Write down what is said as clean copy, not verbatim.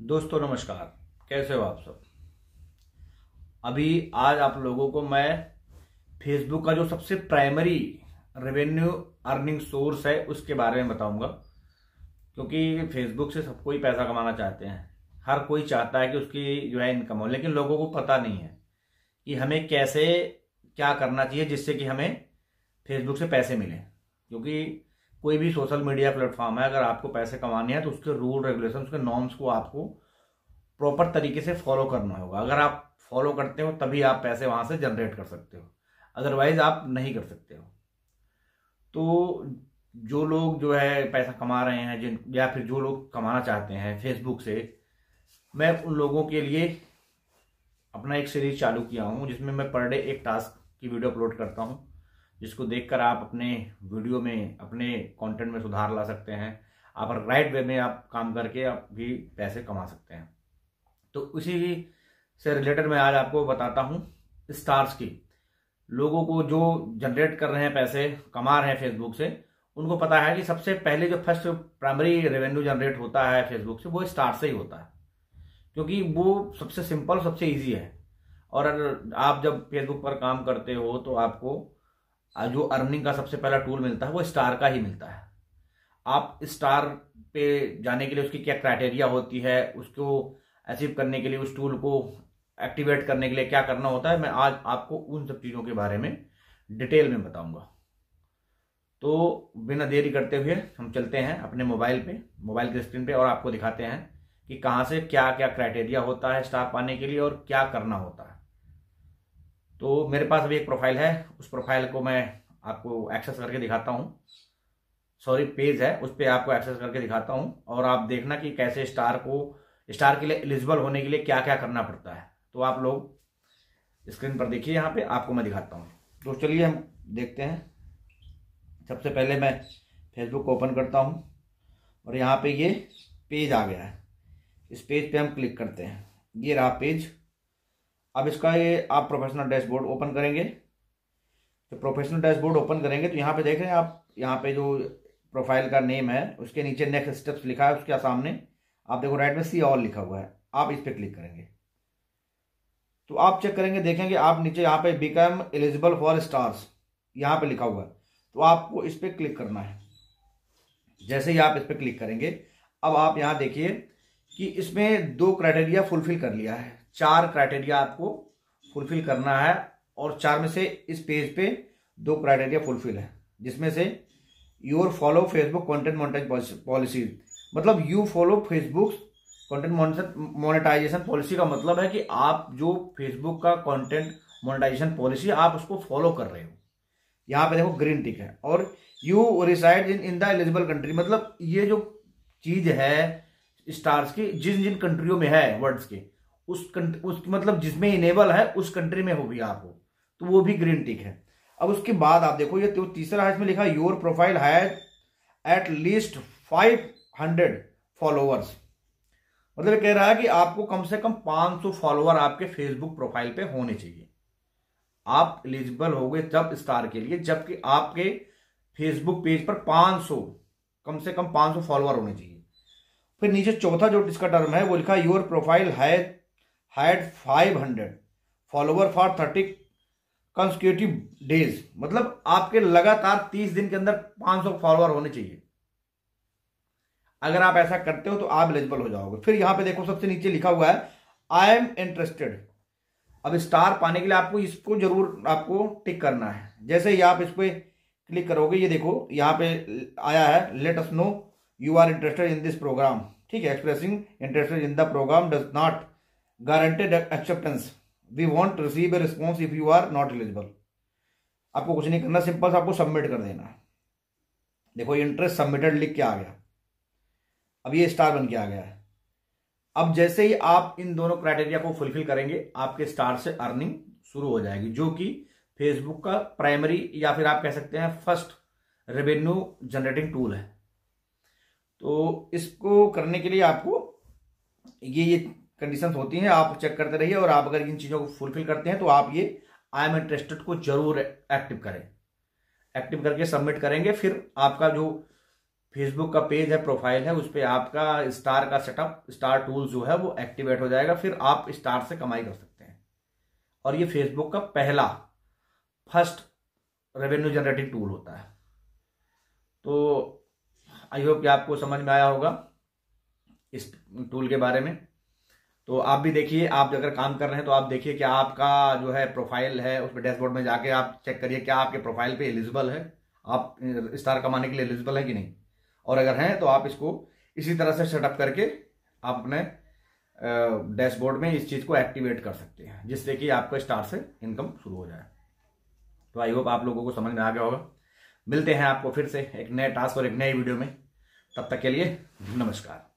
दोस्तों नमस्कार। कैसे हो आप सब। अभी आज आप लोगों को मैं फेसबुक का जो सबसे प्राइमरी रेवेन्यू अर्निंग सोर्स है उसके बारे में बताऊंगा, क्योंकि फेसबुक से सबको ही पैसा कमाना चाहते हैं। हर कोई चाहता है कि उसकी जो है इनकम हो, लेकिन लोगों को पता नहीं है कि हमें कैसे क्या करना चाहिए जिससे कि हमें फेसबुक से पैसे मिले। क्योंकि कोई भी सोशल मीडिया प्लेटफॉर्म है, अगर आपको पैसे कमाने हैं तो उसके रूल रेगुलेशन, उसके नॉर्म्स को आपको प्रॉपर तरीके से फॉलो करना होगा। अगर आप फॉलो करते हो तभी आप पैसे वहां से जनरेट कर सकते हो, अदरवाइज आप नहीं कर सकते हो। तो जो लोग जो है पैसा कमा रहे हैं जिन या फिर जो लोग कमाना चाहते हैं फेसबुक से, मैं उन लोगों के लिए अपना एक सीरीज चालू किया हूं जिसमें मैं पर डे एक टास्क की वीडियो अपलोड करता हूं, जिसको देखकर आप अपने वीडियो में, अपने कंटेंट में सुधार ला सकते हैं। आप राइट वे में आप काम करके आप भी पैसे कमा सकते हैं। तो उसी से रिलेटेड मैं आज आपको बताता हूं स्टार्स की। लोगों को जो जनरेट कर रहे हैं, पैसे कमा रहे हैं फेसबुक से, उनको पता है कि सबसे पहले जो फर्स्ट प्राइमरी रेवेन्यू जनरेट होता है फेसबुक से वो स्टार से ही होता है, क्योंकि वो सबसे सिंपल, सबसे इजी है। और अगर आप जब फेसबुक पर काम करते हो तो आपको जो अर्निंग का सबसे पहला टूल मिलता है वो स्टार का ही मिलता है। आप स्टार पे जाने के लिए उसकी क्या क्राइटेरिया होती है, उसको अचीव करने के लिए, उस टूल को एक्टिवेट करने के लिए क्या करना होता है, मैं आज आपको उन सब चीज़ों के बारे में डिटेल में बताऊंगा। तो बिना देरी करते हुए हम चलते हैं अपने मोबाइल की स्क्रीन पे और आपको दिखाते हैं कि कहाँ से क्या क्या क्राइटेरिया होता है स्टार पाने के लिए और क्या करना होता है। तो मेरे पास अभी एक प्रोफाइल है, उस प्रोफाइल को मैं आपको एक्सेस करके दिखाता हूँ। सॉरी, पेज है, उस पर आपको एक्सेस करके दिखाता हूँ और आप देखना कि कैसे स्टार के लिए एलिजिबल होने के लिए क्या क्या करना पड़ता है। तो आप लोग स्क्रीन पर देखिए, यहाँ पे आपको मैं दिखाता हूँ। तो चलिए हम देखते हैं। सबसे पहले मैं फेसबुक को ओपन करता हूँ और यहाँ पे ये पेज आ गया है। इस पेज पे हम क्लिक करते हैं, ये रहा पेज। अब इसका ये आप प्रोफेशनल डैशबोर्ड ओपन करेंगे। तो प्रोफेशनल डैशबोर्ड ओपन करेंगे तो यहाँ पे देख रहे हैं आप, यहाँ पे जो प्रोफाइल का नेम है उसके नीचे नेक्स्ट स्टेप्स लिखा है, उसके सामने आप देखो राइट में सी ऑल लिखा हुआ है। आप इस पे क्लिक करेंगे तो आप चेक करेंगे, देखेंगे आप नीचे यहाँ पे बिकम एलिजिबल फॉर स्टार्स यहाँ पे लिखा हुआ है, तो आपको इस पे क्लिक करना है। जैसे ही आप इस पे क्लिक करेंगे, अब आप यहाँ देखिए कि इसमें 2 क्राइटेरिया फुलफिल कर लिया है। 4 क्राइटेरिया आपको फुलफिल करना है और 4 में से इस पेज पे 2 क्राइटेरिया फुलफिल है, जिसमें से your follow Facebook content monetisation policy, मतलब you follow Facebook content monetisation policy का मतलब है कि आप जो फेसबुक का कंटेंट मोनेटाइजेशन पॉलिसी आप उसको फॉलो कर रहे हो। यहाँ पे देखो ग्रीन टिक है। और you reside in the eligible country, मतलब ये जो चीज है स्टार्स की, जिन जिन कंट्रियों में है वर्ड्स के, उस मतलब जिसमें इनेबल है उस कंट्री में हो भी आप हो, तो वो भी ग्रीन टिक है। अब उसके बाद आप देखो ये तो तीसरा है, इसमें लिखा your profile has at least 500 followers, मतलब ये कह रहा है कि आपको कम से कम 500 फॉलोअर आपके फेसबुक प्रोफाइल पे होने चाहिए। आप एलिजिबल हो गए तब स्टार के लिए जबकि आपके फेसबुक पेज पर 500, कम से कम 500 फॉलोअर होने चाहिए। फिर नीचे चौथा जो इसका टर्म है वो लिखा your profile had 500 follower for 30 consecutive days, मतलब आपके लगातार 30 दिन के अंदर 500 फॉलोअर होने चाहिए। अगर आप ऐसा करते हो तो आप एलिजिबल हो जाओगे। फिर यहां पे देखो सबसे नीचे लिखा हुआ है आई एम इंटरेस्टेड। अब स्टार पाने के लिए आपको इसको जरूर आपको टिक करना है। जैसे ही आप इस पे क्लिक करोगे, ये देखो यहाँ पे आया है let us know you are interested in this programme, ठीक है। Expressing interested in the programme does not guaranteed acceptance, we won't receive a response if you are not eligible. आपको कुछ नहीं करना, सिंपल से आपको सबमिट कर देना है। देखो इंटरेस्ट सबमिटेड लिख के आ गया, अब ये स्टार बन के आ गया है। अब जैसे ही आप इन दोनों क्राइटेरिया को फुलफिल करेंगे, आपके स्टार से अर्निंग शुरू हो जाएगी, जो कि फेसबुक का प्राइमरी या फिर आप कह सकते हैं फर्स्ट रेवेन्यू जनरेटिंग टूल है। तो इसको करने के लिए आपको ये कंडीशंस होती हैं, आप चेक करते रहिए। और आप अगर इन चीजों को फुलफिल करते हैं तो आप ये आई एम इंटरेस्टेड को जरूर एक्टिव करें। एक्टिव करके सबमिट करेंगे, फिर आपका जो फेसबुक का पेज है, प्रोफाइल है, उस पर आपका स्टार का सेटअप, स्टार टूल जो है वो एक्टिवेट हो जाएगा। फिर आप स्टार से कमाई कर सकते हैं। और ये फेसबुक का पहला फर्स्ट रेवेन्यू जनरेटिंग टूल होता है। तो आई होप कि आपको समझ में आया होगा इस टूल के बारे में। तो आप भी देखिए, आप अगर काम कर रहे हैं तो आप देखिए क्या आपका जो है प्रोफाइल है, उस पर डैशबोर्ड में जाके आप चेक करिए क्या आपके प्रोफाइल पे एलिजिबल है, आप स्टार कमाने के लिए एलिजिबल है कि नहीं। और अगर हैं तो आप इसको इसी तरह से सेटअप करके आप अपने डैशबोर्ड में इस चीज़ को एक्टिवेट कर सकते हैं, जिससे कि आपका स्टार से इनकम शुरू हो जाए। तो आई होप आप लोगों को समझ में आ गया होगा। मिलते हैं आपको फिर से एक नए टास्क और एक नई वीडियो में। तब तक के लिए नमस्कार।